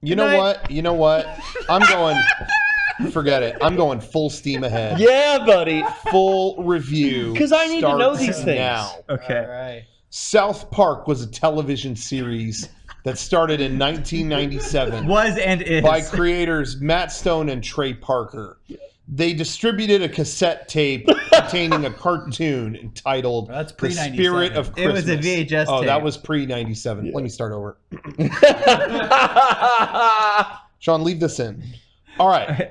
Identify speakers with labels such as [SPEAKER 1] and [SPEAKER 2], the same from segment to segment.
[SPEAKER 1] You know what? You know what? I'm going... Forget it. I'm going full steam ahead.
[SPEAKER 2] Yeah, buddy.
[SPEAKER 1] Full review.
[SPEAKER 2] Because I need to know these things.
[SPEAKER 1] Now.
[SPEAKER 3] Okay.
[SPEAKER 4] All right.
[SPEAKER 1] South Park was a television series that started in 1997.
[SPEAKER 3] Was and is.
[SPEAKER 1] By creators Matt Stone and Trey Parker. They distributed a cassette tape containing a cartoon entitled The Spirit of Christmas.
[SPEAKER 3] It was a VHS
[SPEAKER 1] tape.
[SPEAKER 3] tape.
[SPEAKER 1] That was pre-97. Yeah. Let me start over. Sean, leave this in. All right.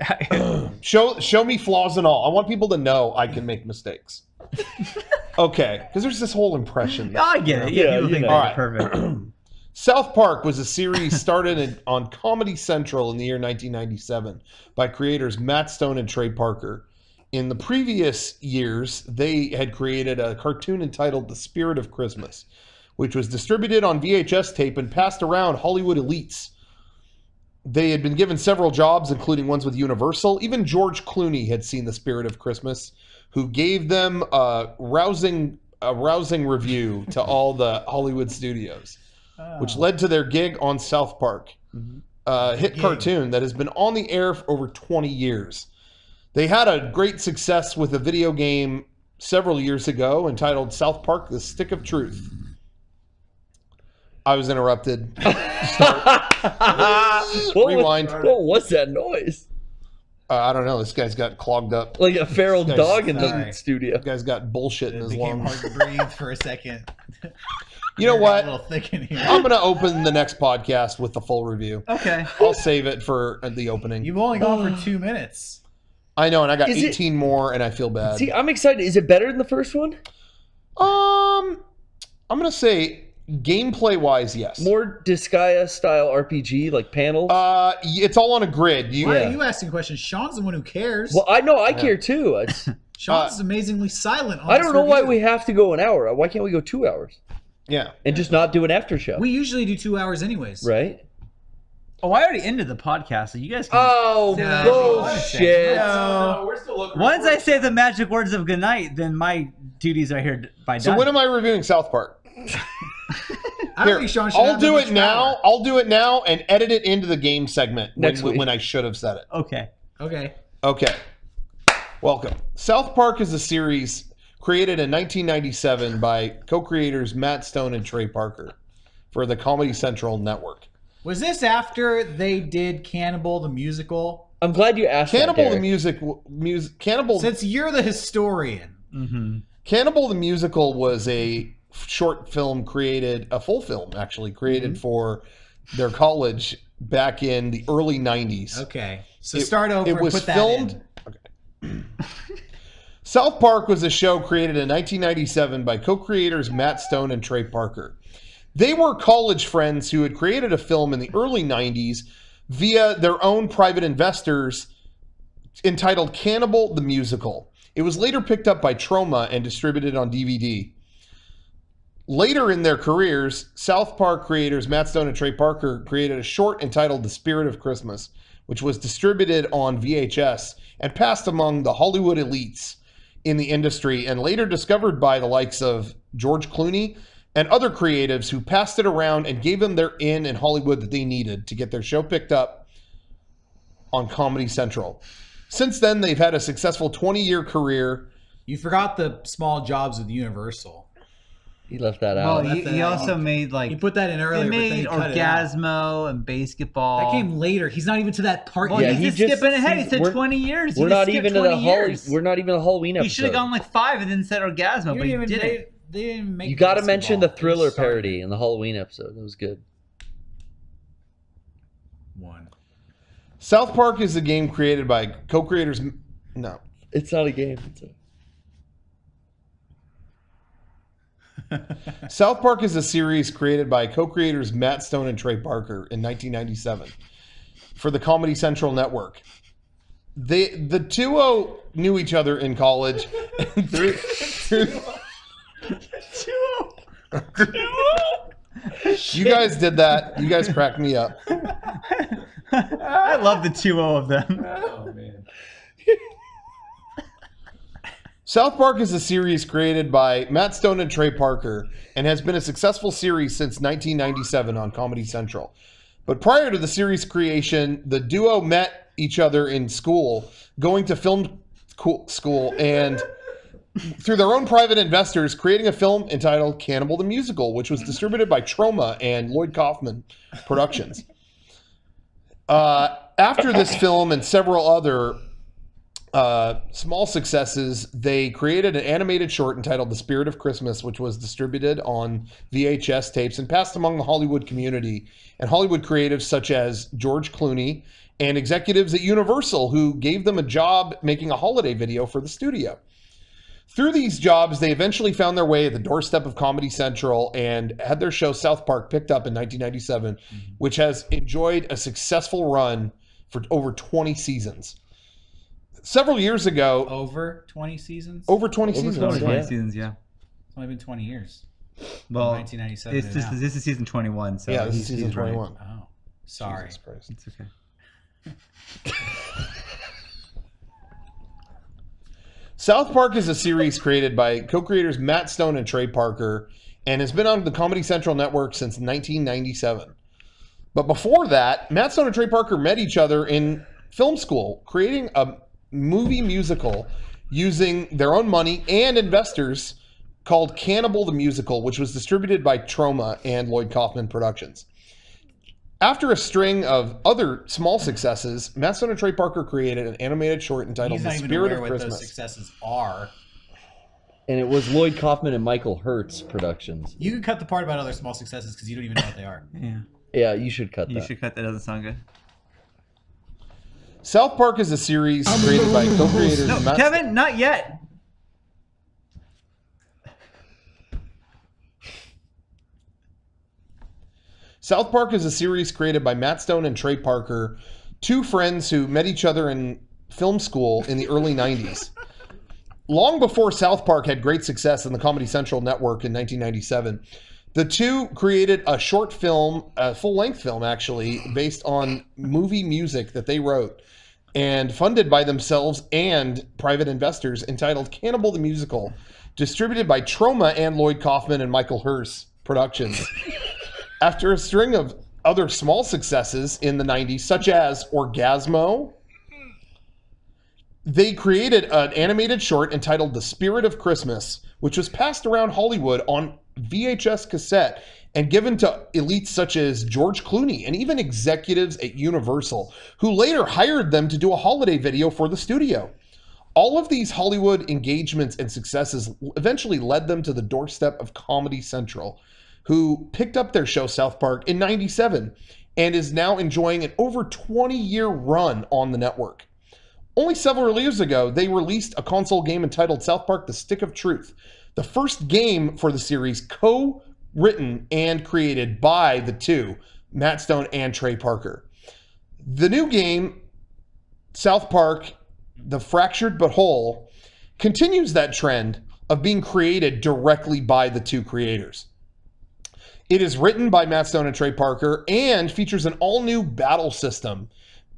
[SPEAKER 1] Show me flaws and all. I want people to know I can make mistakes. Okay. Because there's this whole impression.
[SPEAKER 3] I get it. Yeah, people think
[SPEAKER 1] that's
[SPEAKER 3] perfect.
[SPEAKER 1] South Park was a series started on Comedy Central in the year 1997 by creators Matt Stone and Trey Parker. In the previous years, they had created a cartoon entitled The Spirit of Christmas, which was distributed on VHS tape and passed around Hollywood elites. They had been given several jobs, including ones with Universal. Even George Clooney had seen The Spirit of Christmas, who gave them a rousing review to all the Hollywood studios. Which led to their gig on South Park, a hit cartoon that has been on the air for over 20 years. They had a great success with a video game several years ago entitled South Park: The Stick of Truth. I was interrupted. Rewind.
[SPEAKER 2] What was that noise?
[SPEAKER 1] I don't know. This guy's got clogged up.
[SPEAKER 2] Like a feral dog in the studio.
[SPEAKER 1] This guy's got bullshit in his lungs.
[SPEAKER 4] It became hard to breathe for a second.
[SPEAKER 1] You know what?
[SPEAKER 4] A little thick in here.
[SPEAKER 1] I'm going to open the next podcast with the full review.
[SPEAKER 3] Okay.
[SPEAKER 1] I'll save it for the opening.
[SPEAKER 4] You've only gone for 2 minutes.
[SPEAKER 1] I know, and I got 18 more, and I feel bad.
[SPEAKER 2] See, I'm excited. Is it better than the first one?
[SPEAKER 1] I'm going to say gameplay-wise, yes.
[SPEAKER 2] More Disgaea-style RPG, like panels?
[SPEAKER 1] It's all on a grid.
[SPEAKER 4] Why are you asking questions? Sean's the one who cares.
[SPEAKER 2] Well, I know. I care, too.
[SPEAKER 4] Sean's amazingly silent on
[SPEAKER 2] I don't know why we have to go an hour. Why can't we go 2 hours?
[SPEAKER 1] Yeah.
[SPEAKER 2] And just not do an after show.
[SPEAKER 4] We usually do 2 hours anyways.
[SPEAKER 2] Right?
[SPEAKER 3] Oh, I already ended the podcast, so you guys can...
[SPEAKER 2] Oh, bullshit.
[SPEAKER 3] No. We're still looking. Once I say the magic words of goodnight, then my duties are here by done.
[SPEAKER 1] So when am I reviewing South Park?
[SPEAKER 4] Here,
[SPEAKER 1] I'll do it now. I'll do it now and edit it into the game segment when I should have said it.
[SPEAKER 3] Okay.
[SPEAKER 1] Okay. Welcome. South Park is a series created in 1997 by co-creators Matt Stone and Trey Parker for the Comedy Central network.
[SPEAKER 4] Was this after they did Cannibal the Musical?
[SPEAKER 2] I'm glad you asked
[SPEAKER 1] Cannibal
[SPEAKER 2] that,
[SPEAKER 1] the Cannibal.
[SPEAKER 4] Since you're the historian.
[SPEAKER 3] Mm-hmm.
[SPEAKER 1] Cannibal the Musical was a short film created, a full film actually, created for their college back in the early 90s.
[SPEAKER 4] Okay. So start over
[SPEAKER 1] and
[SPEAKER 4] put that
[SPEAKER 1] filmed. Okay. South Park was a show created in 1997 by co-creators Matt Stone and Trey Parker. They were college friends who had created a film in the early 90s via their own private investors entitled Cannibal the Musical. It was later picked up by Troma and distributed on DVD. Later in their careers, South Park creators Matt Stone and Trey Parker created a short entitled The Spirit of Christmas, which was distributed on VHS and passed among the Hollywood elites in the industry and later discovered by the likes of George Clooney and other creatives who passed it around and gave them their in Hollywood that they needed to get their show picked up on Comedy Central. Since then, they've had a successful 20-year career.
[SPEAKER 4] You forgot the small jobs with Universal.
[SPEAKER 2] He left that out.
[SPEAKER 3] Well, he also made like...
[SPEAKER 4] He put that in earlier,
[SPEAKER 3] He made Orgasmo and Basketball.
[SPEAKER 4] That came later. He's not even to that part
[SPEAKER 3] yet.
[SPEAKER 4] yet.
[SPEAKER 3] He's just skipping ahead. He said 20 years.
[SPEAKER 2] We're not even in the Halloween episode.
[SPEAKER 3] He should have gone like 5 and then said Orgasmo, but he didn't.
[SPEAKER 4] They didn't make
[SPEAKER 2] you got to mention the Thriller parody in the Halloween episode. That was good.
[SPEAKER 4] 1.
[SPEAKER 1] South Park is a game created by co-creators... No.
[SPEAKER 2] It's not a game.
[SPEAKER 1] South Park is a series created by co-creators Matt Stone and Trey Parker in 1997 for the Comedy Central network. The duo knew each other in college. You guys did that. You guys cracked me up.
[SPEAKER 3] I love the 2-0 of them.
[SPEAKER 4] Oh, man.
[SPEAKER 1] South Park is a series created by Matt Stone and Trey Parker and has been a successful series since 1997 on Comedy Central. But prior to the series creation, the duo met each other in school, going to film school, and through their own private investors, creating a film entitled Cannibal the Musical, which was distributed by Troma and Lloyd Kaufman Productions. After this film and several other small successes, they created an animated short entitled The Spirit of Christmas, which was distributed on VHS tapes and passed among the Hollywood community and Hollywood creatives such as George Clooney and executives at Universal, who gave them a job making a holiday video for the studio. Through these jobs, they eventually found their way at the doorstep of Comedy Central and had their show South Park picked up in 1997, which has enjoyed a successful run for over 20 seasons. Several years ago...
[SPEAKER 4] Over 20 seasons?
[SPEAKER 1] Over 20 seasons.
[SPEAKER 3] 20 seasons, yeah.
[SPEAKER 4] It's only been 20 years.
[SPEAKER 3] Well,
[SPEAKER 4] 1997
[SPEAKER 3] this is season 21. So
[SPEAKER 1] yeah, this is season 21.
[SPEAKER 4] Right. Oh, sorry.
[SPEAKER 3] It's okay.
[SPEAKER 1] South Park is a series created by co-creators Matt Stone and Trey Parker and has been on the Comedy Central network since 1997. But before that, Matt Stone and Trey Parker met each other in film school, creating a movie musical using their own money and investors called Cannibal the Musical, which was distributed by Troma and Lloyd Kaufman Productions. After a string of other small successes, Matt Stone and Trey Parker created an animated short entitled The Spirit of Christmas.
[SPEAKER 4] What those successes are.
[SPEAKER 2] And it was Lloyd Kaufman and Michael Hertz Productions.
[SPEAKER 4] You can cut the part about other small successes because you don't even know what they are.
[SPEAKER 3] Yeah.
[SPEAKER 2] Yeah, you should cut that.
[SPEAKER 3] You should cut that. Doesn't sound good.
[SPEAKER 1] South Park is a series created by co-creators.
[SPEAKER 3] No, Kevin, not yet.
[SPEAKER 1] South Park is a series created by Matt Stone and Trey Parker, two friends who met each other in film school in the early 90s. Long before South Park had great success in the Comedy Central network in 1997, the two created a short film, a full-length film actually, based on movie music that they wrote and funded by themselves and private investors, entitled Cannibal the Musical, distributed by Troma and Lloyd Kaufman and Michael Hertz Productions. After a string of other small successes in the 90s, such as Orgasmo, they created an animated short entitled The Spirit of Christmas, which was passed around Hollywood on VHS cassette and given to elites such as George Clooney and even executives at Universal, who later hired them to do a holiday video for the studio. All of these Hollywood engagements and successes eventually led them to the doorstep of Comedy Central, who picked up their show South Park in 97 and is now enjoying an over 20-year run on the network. Only several years ago, they released a console game entitled South Park: The Stick of Truth, the first game for the series co-written and created by the two, Matt Stone and Trey Parker. The new game, South Park: The Fractured But Whole, continues that trend of being created directly by the two creators. It is written by Matt Stone and Trey Parker and features an all-new battle system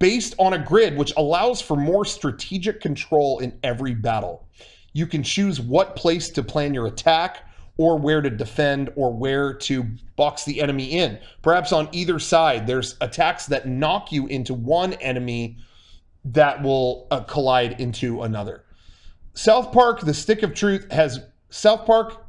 [SPEAKER 1] based on a grid which allows for more strategic control in every battle. You can choose what place to plan your attack or where to defend or where to box the enemy in. Perhaps on either side, there's attacks that knock you into one enemy that will collide into another. South Park: The Stick of Truth has South Park...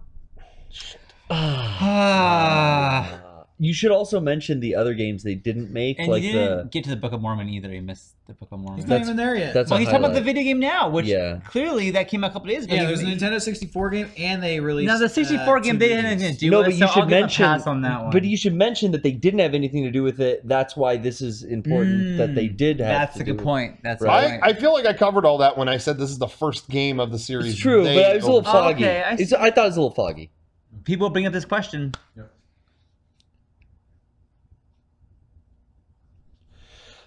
[SPEAKER 2] You should also mention the other games they didn't make,
[SPEAKER 3] And
[SPEAKER 2] like
[SPEAKER 3] you didn't get to the Book of Mormon either. You missed the Book of Mormon.
[SPEAKER 4] He's not even there yet.
[SPEAKER 2] That's
[SPEAKER 3] Well,
[SPEAKER 2] a
[SPEAKER 3] he's talking about the
[SPEAKER 2] highlight.
[SPEAKER 3] video game now, which
[SPEAKER 2] Yeah.
[SPEAKER 3] clearly that came out a couple days ago.
[SPEAKER 4] Yeah, there's a Nintendo 64 game, and they released.
[SPEAKER 3] Now the 64 game they
[SPEAKER 4] two
[SPEAKER 3] didn't have anything
[SPEAKER 4] movies.
[SPEAKER 3] to do
[SPEAKER 2] No,
[SPEAKER 3] with
[SPEAKER 2] but
[SPEAKER 3] it,
[SPEAKER 2] you
[SPEAKER 3] so
[SPEAKER 2] should
[SPEAKER 3] I'll give
[SPEAKER 2] mention.
[SPEAKER 3] a pass on that one.
[SPEAKER 2] But you should mention that they didn't have anything to do with it. That's why this is important that they did have.
[SPEAKER 3] That's
[SPEAKER 2] to
[SPEAKER 3] a good
[SPEAKER 2] do
[SPEAKER 3] point. That's a
[SPEAKER 2] Right.
[SPEAKER 3] good
[SPEAKER 1] I
[SPEAKER 3] point.
[SPEAKER 1] feel like I covered all that when I said this is the first game of the series.
[SPEAKER 2] It's true,
[SPEAKER 1] they
[SPEAKER 2] but it was a little
[SPEAKER 1] oversaw.
[SPEAKER 2] foggy.
[SPEAKER 3] okay, I
[SPEAKER 2] I thought it was a little foggy.
[SPEAKER 3] People bring up this question.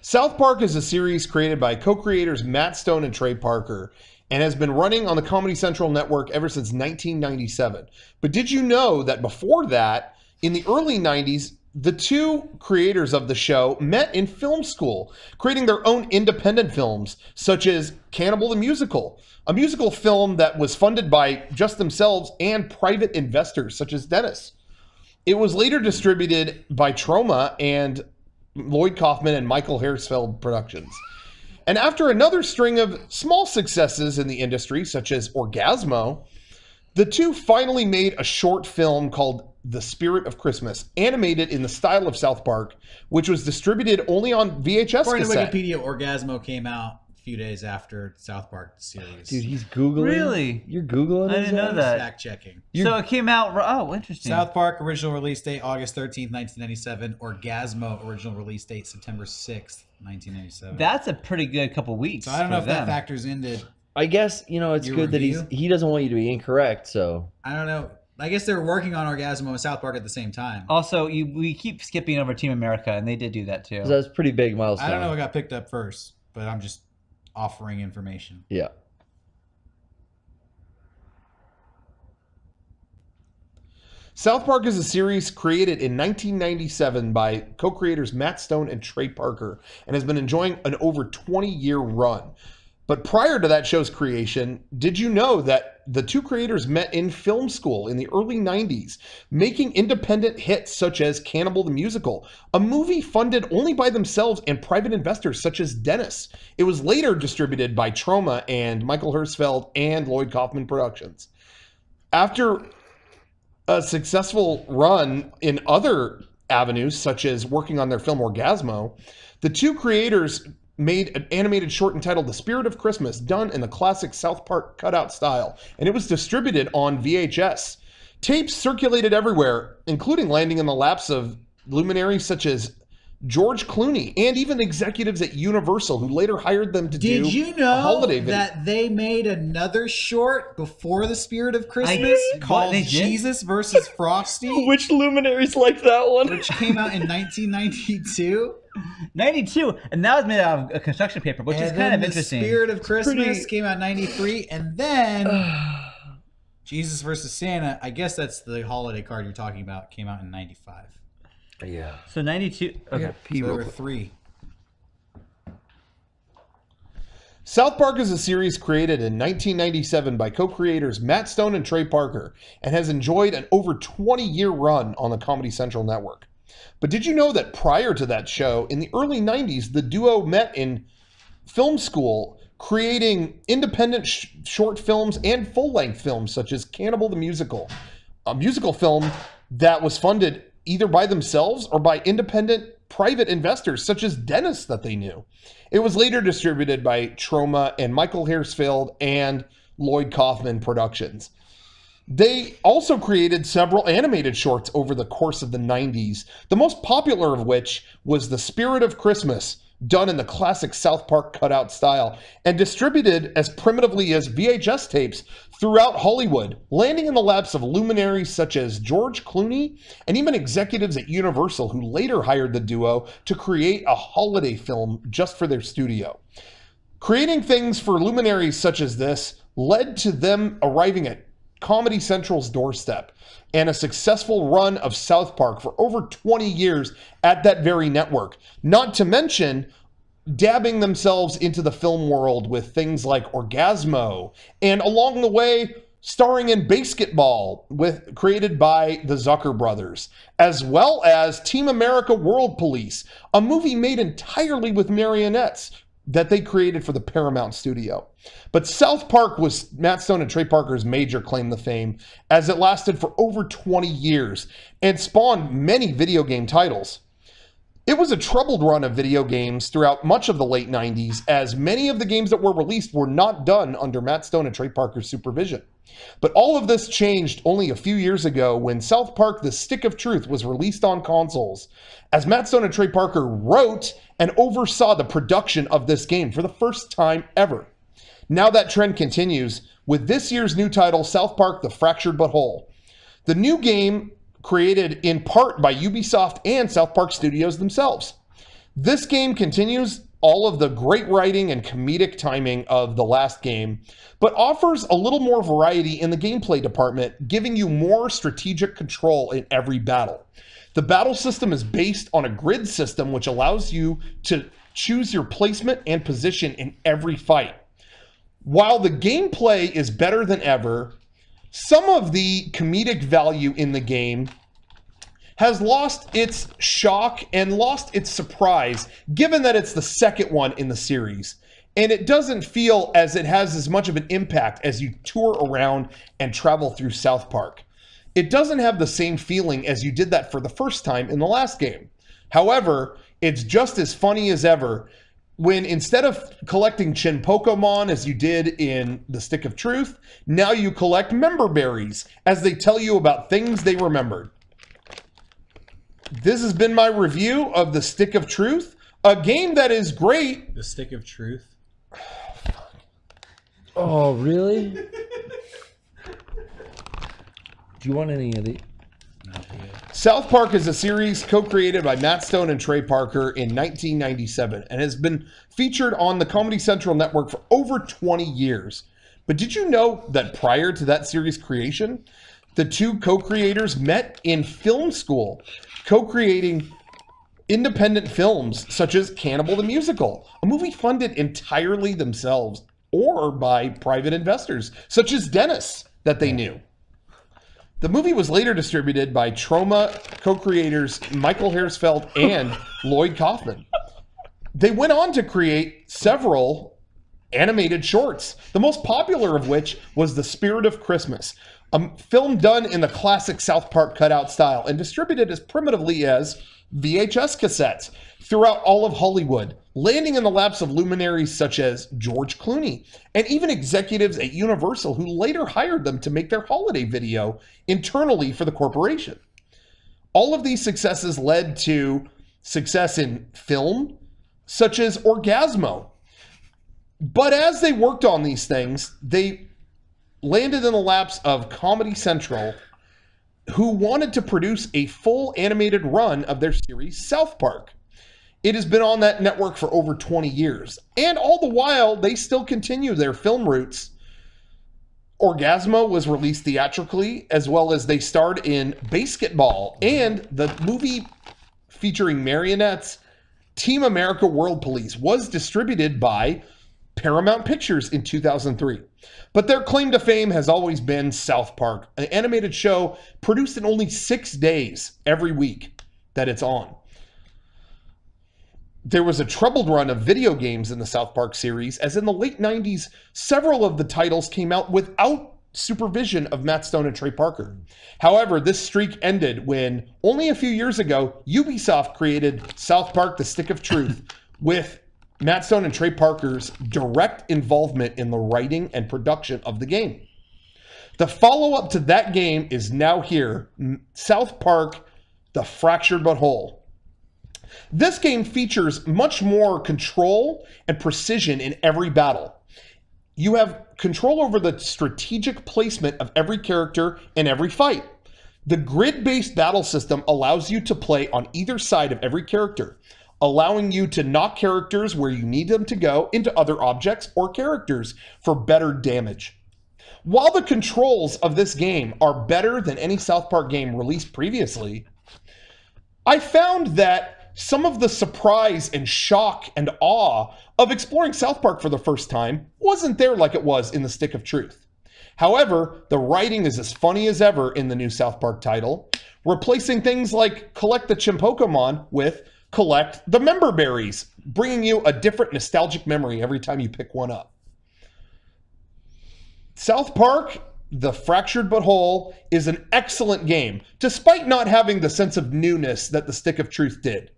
[SPEAKER 1] South Park is a series created by co-creators Matt Stone and Trey Parker and has been running on the Comedy Central network ever since 1997. But did you know that before that, in the early 90s, the two creators of the show met in film school, creating their own independent films, such as Cannibal the Musical, a musical film that was funded by just themselves and private investors, such as Dennis. It was later distributed by Troma and Lloyd Kaufman and Michael Hersfeld Productions. And after another string of small successes in the industry, such as Orgasmo, the two finally made a short film called The Spirit of Christmas, animated in the style of South Park, which was distributed only on VHS
[SPEAKER 4] According
[SPEAKER 1] cassette.
[SPEAKER 4] to Wikipedia, Orgasmo came out a few days after South Park series.
[SPEAKER 2] Dude, he's Googling.
[SPEAKER 3] Really?
[SPEAKER 2] You're Googling?
[SPEAKER 3] I didn't know that.
[SPEAKER 4] Fact checking.
[SPEAKER 3] So it came out. Oh, interesting.
[SPEAKER 4] South Park original release date August 13th, 1997. Orgasmo original release date September 6th, 1997.
[SPEAKER 3] That's a pretty good couple weeks.
[SPEAKER 4] So I don't know
[SPEAKER 3] for
[SPEAKER 4] if that
[SPEAKER 3] them.
[SPEAKER 4] factors into.
[SPEAKER 2] I guess, it's
[SPEAKER 4] Your
[SPEAKER 2] good
[SPEAKER 4] review?
[SPEAKER 2] that he doesn't want you to be incorrect, so.
[SPEAKER 4] I don't know. I guess they're working on Orgasmo and South Park at the same time.
[SPEAKER 3] Also, we keep skipping over Team America, and they did do that too.
[SPEAKER 2] That's a pretty big milestone.
[SPEAKER 4] I don't know what got picked up first, but I'm just offering information.
[SPEAKER 2] Yeah.
[SPEAKER 1] South Park is a series created in 1997 by co-creators Matt Stone and Trey Parker and has been enjoying an over 20-year run. But prior to that show's creation, did you know that the two creators met in film school in the early 90s, making independent hits such as Cannibal the Musical, a movie funded only by themselves and private investors such as Dennis? It was later distributed by Troma and Michael Hersfeld and Lloyd Kaufman Productions. After a successful run in other avenues, such as working on their film Orgasmo, the two creators made an animated short entitled The Spirit of Christmas, done in the classic South Park cutout style, and it was distributed on VHS. Tapes circulated everywhere, including landing in the laps of luminaries such as George Clooney and even executives at Universal, who later hired them to do
[SPEAKER 4] Did you
[SPEAKER 1] a
[SPEAKER 4] know
[SPEAKER 1] holiday video.
[SPEAKER 4] that they made another short before The Spirit of Christmas
[SPEAKER 3] What,
[SPEAKER 4] called
[SPEAKER 3] they did?
[SPEAKER 4] Jesus versus Frosty,
[SPEAKER 2] Which luminaries like that one?
[SPEAKER 4] which came out in 1992?
[SPEAKER 3] 92, and that was made out of a construction paper, which is
[SPEAKER 4] And
[SPEAKER 3] kind
[SPEAKER 4] then
[SPEAKER 3] of interesting.
[SPEAKER 4] The Spirit of Christmas
[SPEAKER 2] pretty-
[SPEAKER 4] came out in 93, and then Jesus versus Santa, I guess that's the holiday card you're talking about, came out in 95.
[SPEAKER 2] Yeah.
[SPEAKER 3] So 92. Okay.
[SPEAKER 4] So there were three.
[SPEAKER 1] South Park is a series created in 1997 by co-creators Matt Stone and Trey Parker and has enjoyed an over 20-year run on the Comedy Central network. But did you know that prior to that show, in the early 90s, the duo met in film school, creating independent short films and full-length films such as Cannibal the Musical, a musical film that was funded either by themselves or by independent private investors such as Dennis that they knew. It was later distributed by Troma and Michael Hersfeld and Lloyd Kaufman Productions. They also created several animated shorts over the course of the 90s, the most popular of which was The Spirit of Christmas, done in the classic South Park cutout style, and distributed as primitively as VHS tapes throughout Hollywood, landing in the laps of luminaries such as George Clooney and even executives at Universal, who later hired the duo to create a holiday film just for their studio. Creating things for luminaries such as this led to them arriving at Comedy Central's doorstep and a successful run of South Park for over 20 years at that very network. Not to mention dabbing themselves into the film world with things like Orgasmo, and along the way starring in Basketball, created by the Zucker brothers, as well as Team America World Police, a movie made entirely with marionettes that they created for the Paramount studio. But South Park was Matt Stone and Trey Parker's major claim to fame, as it lasted for over 20 years and spawned many video game titles. It was a troubled run of video games throughout much of the late 90s, as many of the games that were released were not done under Matt Stone and Trey Parker's supervision. But all of this changed only a few years ago when South Park: The Stick of Truth was released on consoles, as Matt Stone and Trey Parker wrote and oversaw the production of this game for the first time ever. Now that trend continues with this year's new title, South Park: The Fractured Butthole. The new game created in part by Ubisoft and South Park Studios themselves. This game continues all of the great writing and comedic timing of the last game, but offers a little more variety in the gameplay department, giving you more strategic control in every battle. The battle system is based on a grid system, which allows you to choose your placement and position in every fight. While the gameplay is better than ever, some of the comedic value in the game has lost its shock and lost its surprise, given that it's the second one in the series. And it doesn't feel as it has as much of an impact as you tour around and travel through South Park. It doesn't have the same feeling as you did that for the first time in the last game. However, it's just as funny as ever when instead of collecting Chin Pokemon as you did in the Stick of Truth, now you collect member berries as they tell you about things they remembered. This has been my review of the Stick of Truth, a game that is great.
[SPEAKER 4] The Stick of Truth.
[SPEAKER 2] Oh, really? Do you want any of the...
[SPEAKER 1] South Park is a series co-created by Matt Stone and Trey Parker in 1997 and has been featured on the Comedy Central network for over 20 years. But did you know that prior to that series creation, the two co-creators met in film school, co-creating independent films such as Cannibal the Musical, a movie funded entirely themselves or by private investors such as Dennis that they knew. The movie was later distributed by Troma co-creators Michael Hersfeld and Lloyd Kaufman. They went on to create several animated shorts, the most popular of which was The Spirit of Christmas, a film done in the classic South Park cutout style and distributed as primitively as VHS cassettes throughout all of Hollywood, landing in the laps of luminaries such as George Clooney and even executives at Universal who later hired them to make their holiday video internally for the corporation. All of these successes led to success in film, such as Orgasmo. But as they worked on these things, they landed in the laps of Comedy Central, who wanted to produce a full animated run of their series, South Park. It has been on that network for over 20 years. And all the while, they still continue their film roots. Orgasmo was released theatrically, as well as they starred in Basketball and the movie featuring marionettes, Team America World Police, was distributed by Paramount Pictures in 2003. But their claim to fame has always been South Park, an animated show produced in only 6 days every week that it's on. There was a troubled run of video games in the South Park series, as in the late 90s, several of the titles came out without supervision of Matt Stone and Trey Parker. However, this streak ended when, only a few years ago, Ubisoft created South Park: The Stick of Truth with Matt Stone and Trey Parker's direct involvement in the writing and production of the game. The follow-up to that game is now here, South Park: The Fractured Butthole. This game features much more control and precision in every battle. You have control over the strategic placement of every character in every fight. The grid-based battle system allows you to play on either side of every character, allowing you to knock characters where you need them to go into other objects or characters for better damage. While the controls of this game are better than any South Park game released previously, I found that some of the surprise and shock and awe of exploring South Park for the first time wasn't there like it was in the Stick of Truth. However, the writing is as funny as ever in the new South Park title, replacing things like collect the Chimpokemon with collect the member berries, bringing you a different nostalgic memory every time you pick one up. South Park: The Fractured Butthole is an excellent game, despite not having the sense of newness that the Stick of Truth did.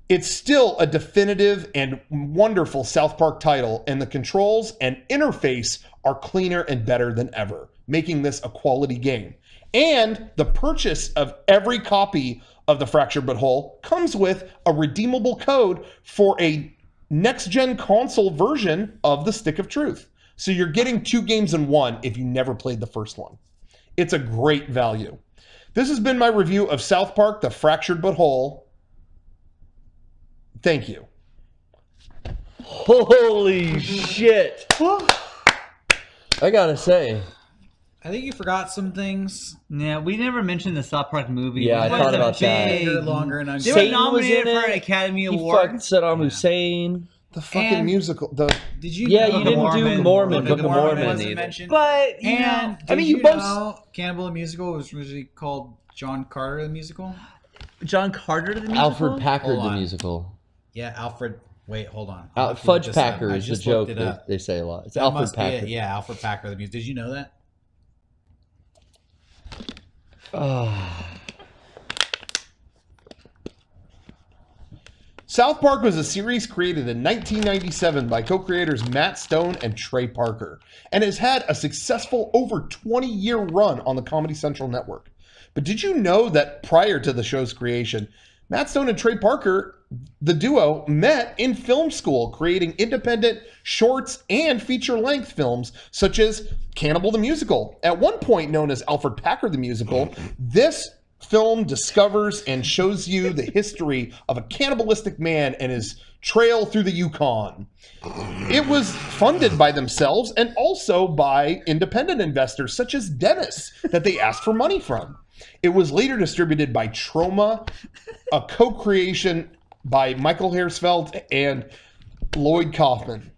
[SPEAKER 1] It's still a definitive and wonderful South Park title, and the controls and interface are cleaner and better than ever, making this a quality game. And the purchase of every copy of The Fractured Butthole comes with a redeemable code for a next-gen console version of the Stick of Truth. So you're getting 2 games in one if you never played the first one. It's a great value. This has been my review of South Park: The Fractured Butthole. Thank you.
[SPEAKER 2] Holy shit. I gotta say.
[SPEAKER 4] I think you forgot some things.
[SPEAKER 3] Yeah, we never mentioned the South Park movie.
[SPEAKER 2] Yeah, I thought about that.
[SPEAKER 4] Bigger, longer, and
[SPEAKER 3] They were
[SPEAKER 2] Satan
[SPEAKER 3] nominated
[SPEAKER 2] was in
[SPEAKER 3] for an
[SPEAKER 2] it.
[SPEAKER 3] Academy
[SPEAKER 2] He
[SPEAKER 3] Award.
[SPEAKER 2] fucked Saddam Hussein.
[SPEAKER 1] The fucking
[SPEAKER 4] And-
[SPEAKER 1] musical.
[SPEAKER 4] Did you?
[SPEAKER 2] Yeah,
[SPEAKER 4] know
[SPEAKER 2] you didn't do Mormon.
[SPEAKER 4] Book of Mormon
[SPEAKER 2] Mormon
[SPEAKER 4] wasn't
[SPEAKER 2] either.
[SPEAKER 4] mentioned.
[SPEAKER 3] But, you
[SPEAKER 4] And
[SPEAKER 3] know,
[SPEAKER 4] did
[SPEAKER 2] I mean, you
[SPEAKER 4] you
[SPEAKER 2] both-
[SPEAKER 4] know Cannibal the Musical was originally called John Carter the musical?
[SPEAKER 3] John Carter the musical?
[SPEAKER 2] Alfred Packard
[SPEAKER 4] Hold
[SPEAKER 2] the
[SPEAKER 4] on.
[SPEAKER 2] musical.
[SPEAKER 4] Yeah, Alfred. Wait, hold on. I'll have to look
[SPEAKER 2] Fudge
[SPEAKER 4] this up.
[SPEAKER 2] Packer
[SPEAKER 4] I
[SPEAKER 2] is the
[SPEAKER 4] just
[SPEAKER 2] joke
[SPEAKER 4] looked it
[SPEAKER 2] that
[SPEAKER 4] up.
[SPEAKER 2] they say a lot. It's
[SPEAKER 4] That
[SPEAKER 2] Alfred
[SPEAKER 4] must be it.
[SPEAKER 2] Packard.
[SPEAKER 4] Yeah, Alfred Packer the musical. Did you know that?
[SPEAKER 1] South Park was a series created in 1997 by co-creators Matt Stone and Trey Parker, and has had a successful over 20-year run on the Comedy Central network. But did you know that prior to the show's creation, Matt Stone and Trey Parker, the duo, met in film school, creating independent shorts and feature-length films such as Cannibal the Musical. At one point known as Alfred Packard the Musical, this film discovers and shows you the history of a cannibalistic man and his trail through the Yukon. It was funded by themselves and also by independent investors such as Dennis that they asked for money from. It was later distributed by Troma, a co-creation by Michael Hersfeld and Lloyd Kaufman.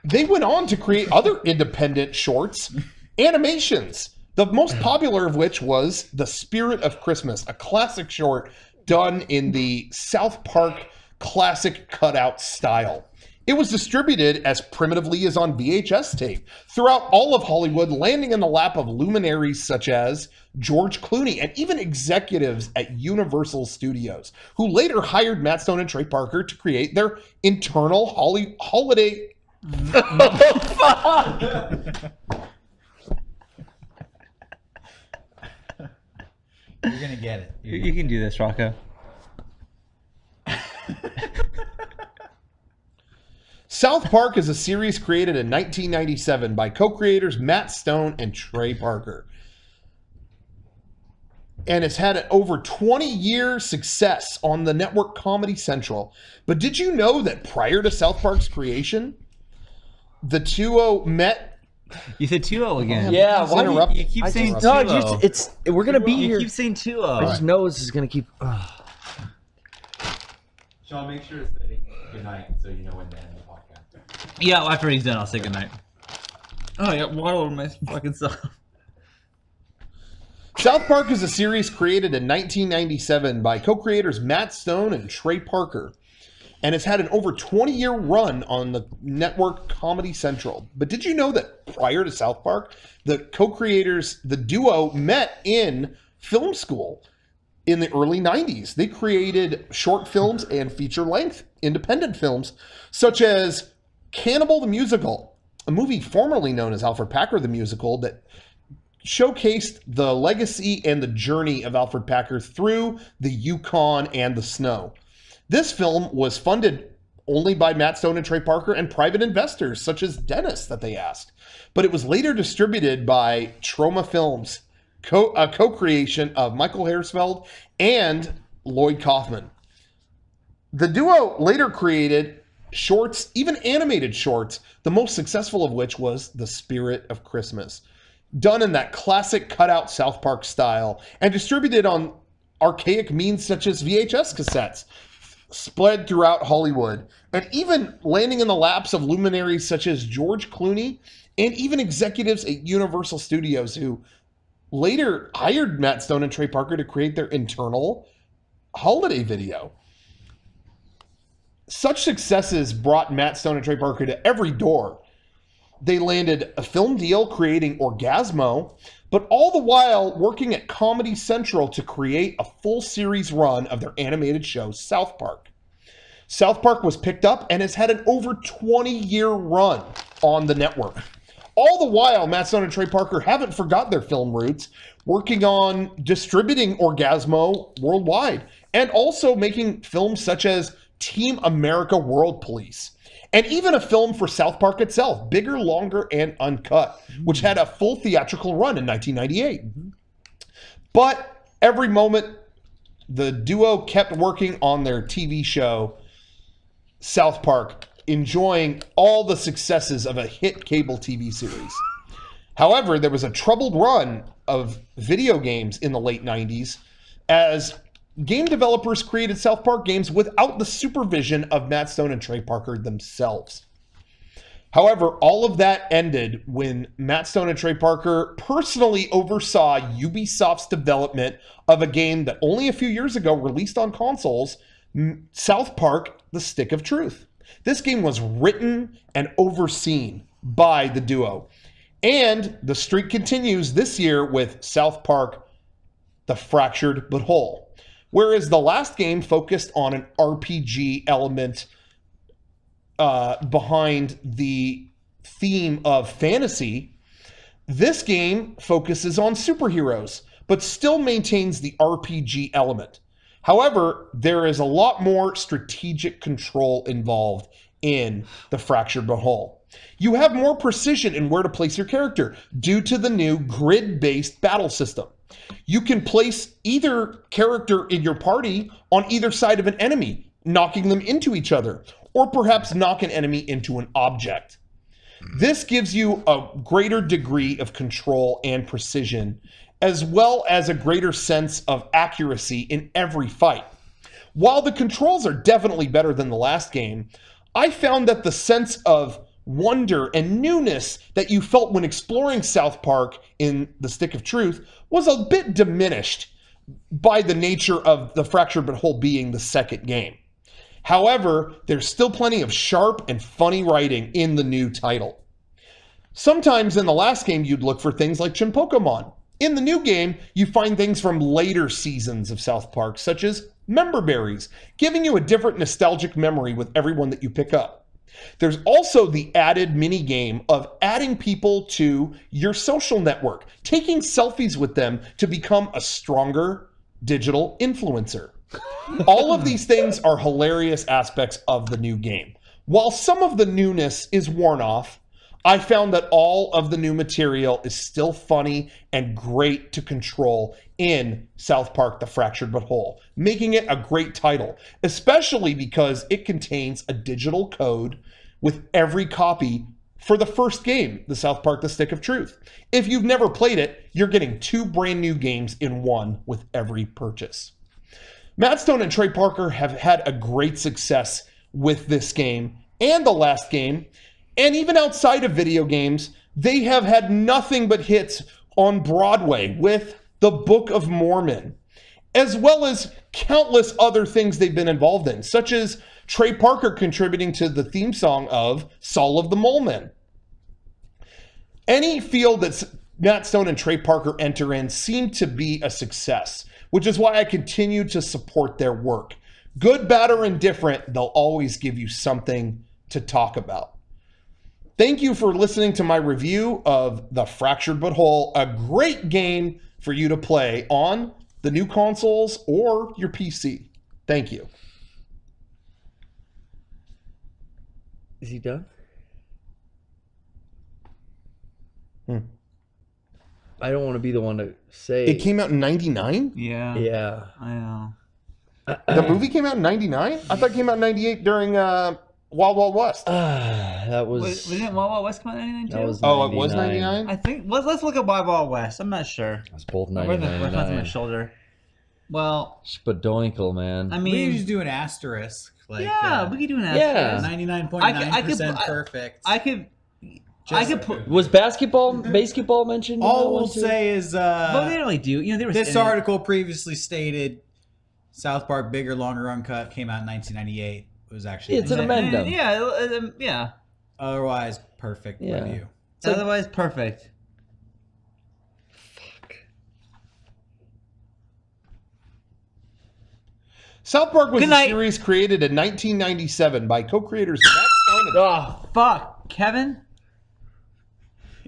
[SPEAKER 1] They went on to create other independent shorts, animations, the most popular of which was The Spirit of Christmas, a classic short done in the South Park classic cutout style. It was distributed as primitively as on VHS tape throughout all of Hollywood, landing in the lap of luminaries such as George Clooney and even executives at Universal Studios, who later hired Matt Stone and Trey Parker to create their internal holiday...
[SPEAKER 4] You're gonna get it.
[SPEAKER 3] You can do this, Rocco.
[SPEAKER 1] South Park is a series created in 1997 by co-creators Matt Stone and Trey Parker, and it's had an over 20-year success on the network Comedy Central. But did you know that prior to South Park's creation, the duo met?
[SPEAKER 3] You said 2-0 again.
[SPEAKER 2] Yeah,
[SPEAKER 1] Please interrupt.
[SPEAKER 3] You keep saying
[SPEAKER 2] No,
[SPEAKER 3] 2-0.
[SPEAKER 2] we're gonna be
[SPEAKER 3] You
[SPEAKER 2] here.
[SPEAKER 3] keep saying 2-0.
[SPEAKER 2] I just know this is gonna keep.
[SPEAKER 5] Sean, make sure to say goodnight so you know when to end the podcast.
[SPEAKER 3] Yeah, well, after he's done, I'll say goodnight. Oh, I got water over my fucking self.
[SPEAKER 1] South Park is a series created in 1997 by co-creators Matt Stone and Trey Parker, and has had an over 20-year run on the network Comedy Central. But did you know that prior to South Park, the co-creators, the duo, met in film school in the early 90s? They created short films and feature-length independent films, such as Cannibal the Musical, a movie formerly known as Alfred Packard the Musical that showcased the legacy and the journey of Alfred Packard through the Yukon and the snow. This film was funded only by Matt Stone and Trey Parker and private investors such as Dennis that they asked. But it was later distributed by Troma Films, a co-creation of Michael Hersfeld and Lloyd Kaufman. The duo later created shorts, even animated shorts, the most successful of which was The Spirit of Christmas, done in that classic cutout South Park style and distributed on archaic means such as VHS cassettes, spread throughout Hollywood, and even landing in the laps of luminaries such as George Clooney and even executives at Universal Studios who later hired Matt Stone and Trey Parker to create their internal holiday video. Such successes brought Matt Stone and Trey Parker to every door. They landed a film deal creating Orgasmo, but all the while working at Comedy Central to create a full series run of their animated show, South Park. South Park was picked up and has had an over 20-year run on the network. All the while, Matt Stone and Trey Parker haven't forgot their film roots, working on distributing Orgasmo worldwide, and also making films such as Team America World Police, and even a film for South Park itself, Bigger, Longer, and Uncut, which had a full theatrical run in 1998. But every moment, the duo kept working on their TV show, South Park, enjoying all the successes of a hit cable TV series. However, there was a troubled run of video games in the late 90s as game developers created South Park games without the supervision of Matt Stone and Trey Parker themselves. However, all of that ended when Matt Stone and Trey Parker personally oversaw Ubisoft's development of a game that only a few years ago released on consoles, South Park: The Stick of Truth. This game was written and overseen by the duo. And the streak continues this year with South Park: The Fractured But Whole. Whereas the last game focused on an RPG element behind the theme of fantasy, this game focuses on superheroes, but still maintains the RPG element. However, there is a lot more strategic control involved in the Fractured But Whole. You have more precision in where to place your character due to the new grid-based battle system. You can place either character in your party on either side of an enemy, knocking them into each other, or perhaps knock an enemy into an object. This gives you a greater degree of control and precision, as well as a greater sense of accuracy in every fight. While the controls are definitely better than the last game, I found that the sense of wonder and newness that you felt when exploring South Park in The Stick of Truth was a bit diminished by the nature of the Fractured But Whole being the second game. However, there's still plenty of sharp and funny writing in the new title. Sometimes in the last game, you'd look for things like Chinpokomon. In the new game, you find things from later seasons of South Park, such as member berries, giving you a different nostalgic memory with everyone that you pick up. There's also the added mini game of adding people to your social network, taking selfies with them to become a stronger digital influencer. All of these things are hilarious aspects of the new game. While some of the newness is worn off, I found that all of the new material is still funny and great to control in South Park: The Fractured But Whole, making it a great title, especially because it contains a digital code with every copy for the first game, the South Park: The Stick of Truth. If you've never played it, you're getting 2 brand new games in one with every purchase. Matt Stone and Trey Parker have had a great success with this game and the last game, and even outside of video games, they have had nothing but hits on Broadway with the Book of Mormon, as well as countless other things they've been involved in, such as Trey Parker contributing to the theme song of Saul of the Mole Men. Any field that Matt Stone and Trey Parker enter in seem to be a success, which is why I continue to support their work. Good, bad, or indifferent, they'll always give you something to talk about. Thank you for listening to my review of The Fractured But Whole, a great game for you to play on the new consoles or your PC. Thank you.
[SPEAKER 2] Is he done? I don't want to be the one to say.
[SPEAKER 1] It came out in 99?
[SPEAKER 3] Yeah.
[SPEAKER 2] Yeah.
[SPEAKER 3] I know.
[SPEAKER 1] The movie came out in 99? I thought it came out in 98 during Wild Wild West.
[SPEAKER 2] That was.
[SPEAKER 3] Wasn't Wild Wild West come out in 99 too?
[SPEAKER 2] That was
[SPEAKER 1] Oh, it was
[SPEAKER 2] 99?
[SPEAKER 1] 99?
[SPEAKER 3] I think. Let's look at Wild Wild West. I'm not sure.
[SPEAKER 2] It was both
[SPEAKER 3] Where's my
[SPEAKER 2] 99.
[SPEAKER 3] shoulder? Well,
[SPEAKER 2] Spadoinkle, man.
[SPEAKER 3] I
[SPEAKER 4] We
[SPEAKER 3] mean,
[SPEAKER 4] could just do an asterisk. Like,
[SPEAKER 3] yeah, we could do an
[SPEAKER 2] yeah.
[SPEAKER 3] asterisk.
[SPEAKER 4] 99.9% perfect.
[SPEAKER 3] I could put.
[SPEAKER 2] Was basketball mentioned? in that
[SPEAKER 4] All
[SPEAKER 2] one
[SPEAKER 4] we'll
[SPEAKER 2] too?
[SPEAKER 4] say is
[SPEAKER 3] Well, they don't really do. You know, they were
[SPEAKER 4] this
[SPEAKER 3] in it.
[SPEAKER 4] article previously stated South Park Bigger, Longer, Uncut came out in 1998. It was actually
[SPEAKER 2] It's an amendment.
[SPEAKER 3] Yeah.
[SPEAKER 4] otherwise perfect
[SPEAKER 2] Yeah.
[SPEAKER 4] review.
[SPEAKER 3] Otherwise, perfect.
[SPEAKER 1] South Park was
[SPEAKER 3] Good
[SPEAKER 1] a
[SPEAKER 3] night.
[SPEAKER 1] series created in 1997 by co-creators Matt Stone and
[SPEAKER 3] Oh, fuck. Kevin,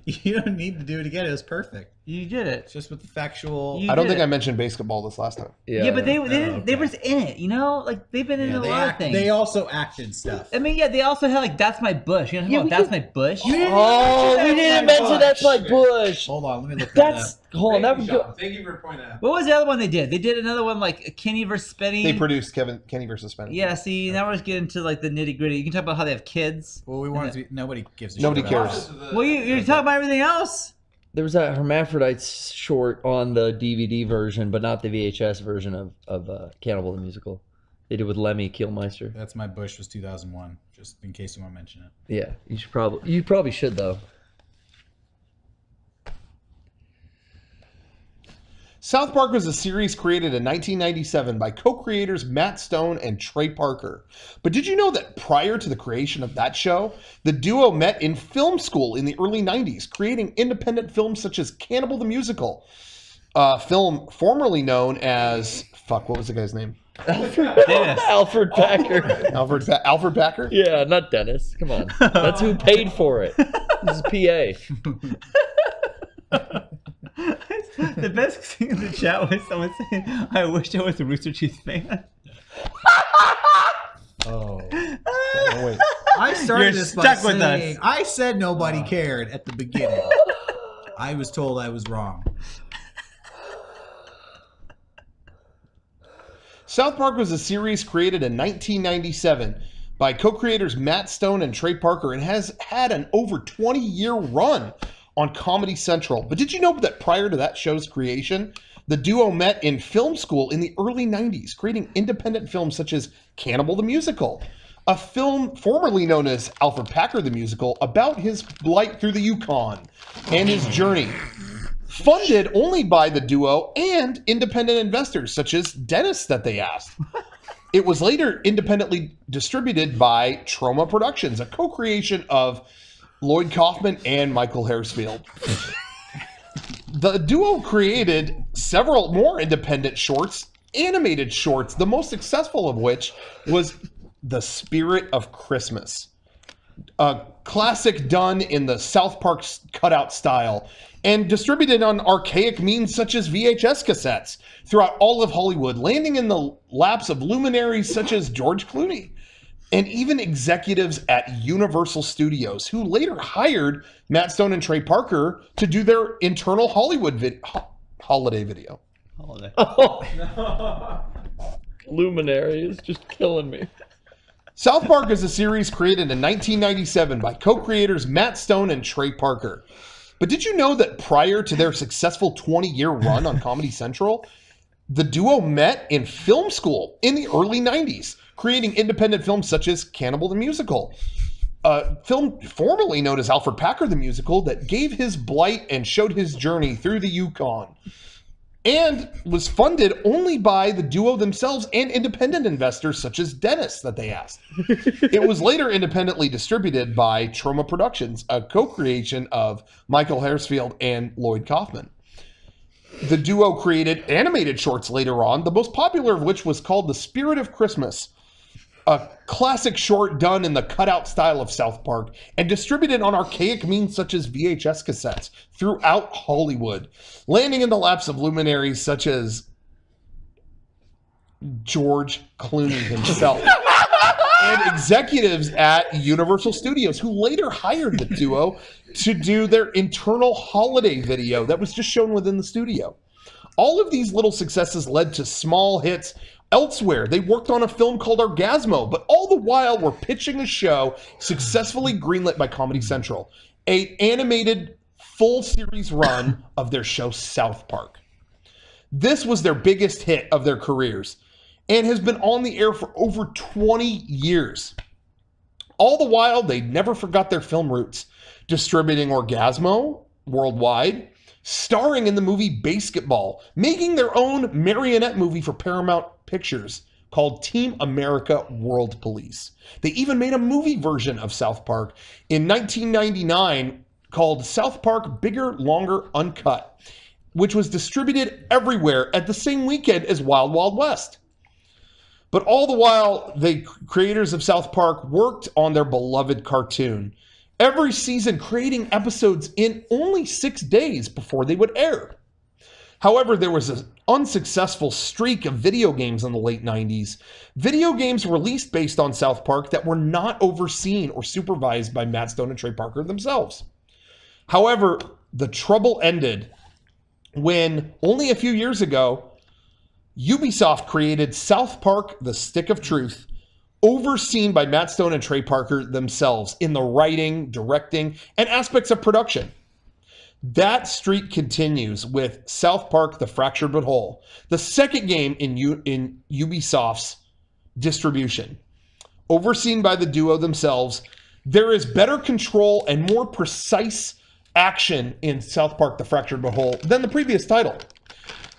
[SPEAKER 4] You don't need to do it again. It was perfect.
[SPEAKER 3] you did it.
[SPEAKER 4] It's just with the factual.
[SPEAKER 3] You
[SPEAKER 1] I don't
[SPEAKER 3] did
[SPEAKER 1] think
[SPEAKER 3] it.
[SPEAKER 1] I mentioned basketball this last time.
[SPEAKER 3] Yeah, but they
[SPEAKER 4] okay.
[SPEAKER 3] they were in it, you know? Like, they've been in a lot of things.
[SPEAKER 4] They also acted stuff.
[SPEAKER 3] I mean, yeah, they also had, like, That's My Bush. You know
[SPEAKER 2] Yeah,
[SPEAKER 3] what
[SPEAKER 2] we
[SPEAKER 3] That's
[SPEAKER 2] could-
[SPEAKER 3] My Bush?
[SPEAKER 2] Oh, we didn't mention That's My Bush.
[SPEAKER 4] Hold on, let me look that up.
[SPEAKER 2] That's hold on. That would go.
[SPEAKER 5] Thank you for pointing that out.
[SPEAKER 3] What was the other one they did? They did another one, like, Kenny versus Spenny.
[SPEAKER 1] They produced Kenny versus Spenny.
[SPEAKER 3] Yeah, see, now we're just getting into, like, the nitty-gritty. You can talk about how they have kids.
[SPEAKER 4] Well, we wanted to be, nobody gives a
[SPEAKER 1] Nobody
[SPEAKER 4] shit about
[SPEAKER 1] cares.
[SPEAKER 4] that.
[SPEAKER 3] Well, you're talking about everything else?
[SPEAKER 2] There was that Hermaphrodites short on the DVD version, but not the VHS version of Cannibal the Musical. They did with Lemmy Kilmister.
[SPEAKER 4] That's my Bush was 2001, just in case you want to mention it.
[SPEAKER 2] Yeah, you probably should though.
[SPEAKER 1] South Park was a series created in 1997 by co-creators Matt Stone and Trey Parker. But did you know that prior to the creation of that show, the duo met in film school in the early 90s, creating independent films such as Cannibal the Musical, a film formerly known as... Fuck, what was the guy's name?
[SPEAKER 2] Alfred Packer.
[SPEAKER 1] Alfred Packer?
[SPEAKER 2] Yeah, not Dennis. Come on. That's who paid for it. This is PA.
[SPEAKER 3] The best thing in the chat was someone saying, "I wish I was a Rooster Teeth fan."
[SPEAKER 1] Oh wait.
[SPEAKER 4] I started
[SPEAKER 3] You're
[SPEAKER 4] this by
[SPEAKER 3] stuck with
[SPEAKER 4] saying,
[SPEAKER 3] us.
[SPEAKER 4] I said nobody cared at the beginning. I was told I was wrong.
[SPEAKER 1] South Park was a series created in 1997 by co-creators Matt Stone and Trey Parker and has had an over 20-year run on Comedy Central. But did you know that prior to that show's creation, the duo met in film school in the early 90s, creating independent films such as Cannibal the Musical, a film formerly known as Alfred Packer the Musical, about his blight through the Yukon and his journey. Funded only by the duo and independent investors such as Dennis that they asked. It was later independently distributed by Troma Productions, a co-creation of Lloyd Kaufman and Michael Haresfield. The duo created several more independent shorts, animated shorts, the most successful of which was The Spirit of Christmas, a classic done in the South Park cutout style and distributed on archaic means such as VHS cassettes throughout all of Hollywood, landing in the laps of luminaries such as George Clooney and even executives at Universal Studios, who later hired Matt Stone and Trey Parker to do their internal Hollywood holiday video.
[SPEAKER 2] Luminary is just killing me.
[SPEAKER 1] South Park is a series created in 1997 by co-creators Matt Stone and Trey Parker. But did you know that prior to their successful 20-year run on Comedy Central, the duo met in film school in the early 90s, creating independent films such as Cannibal the Musical, a film formerly known as Alfred Packer the Musical that gave his blight and showed his journey through the Yukon, and was funded only by the duo themselves and independent investors such as Dennis that they asked. It was later independently distributed by Troma Productions, a co-creation of Michael Haresfield and Lloyd Kaufman. The duo created animated shorts later on, the most popular of which was called The Spirit of Christmas, a classic short done in the cutout style of South Park and distributed on archaic means such as VHS cassettes throughout Hollywood, landing in the laps of luminaries such as George Clooney himself and executives at Universal Studios, who later hired the duo to do their internal holiday video that was just shown within the studio. All of these little successes led to small hits elsewhere. They worked on a film called Orgasmo, but all the while were pitching a show successfully greenlit by Comedy Central, an animated full series run of their show South Park. This was their biggest hit of their careers and has been on the air for over 20 years. All the while, they never forgot their film roots, distributing Orgasmo worldwide, starring in the movie Basketball, making their own marionette movie for Paramount Pictures called Team America World Police. They even made a movie version of South Park in 1999 called South Park Bigger, Longer, Uncut, which was distributed everywhere at the same weekend as Wild Wild West. But all the while, the creators of South Park worked on their beloved cartoon, every season creating episodes in only 6 days before they would air. However, there was an unsuccessful streak of video games in the late 90s. Video games released based on South Park that were not overseen or supervised by Matt Stone and Trey Parker themselves. However, the trouble ended when, only a few years ago, Ubisoft created South Park: The Stick of Truth, overseen by Matt Stone and Trey Parker themselves in the writing, directing, and aspects of production. That streak continues with South Park: The Fractured But Whole, the second game in Ubisoft's distribution. Overseen by the duo themselves, there is better control and more precise action in South Park: The Fractured Butthole than the previous title.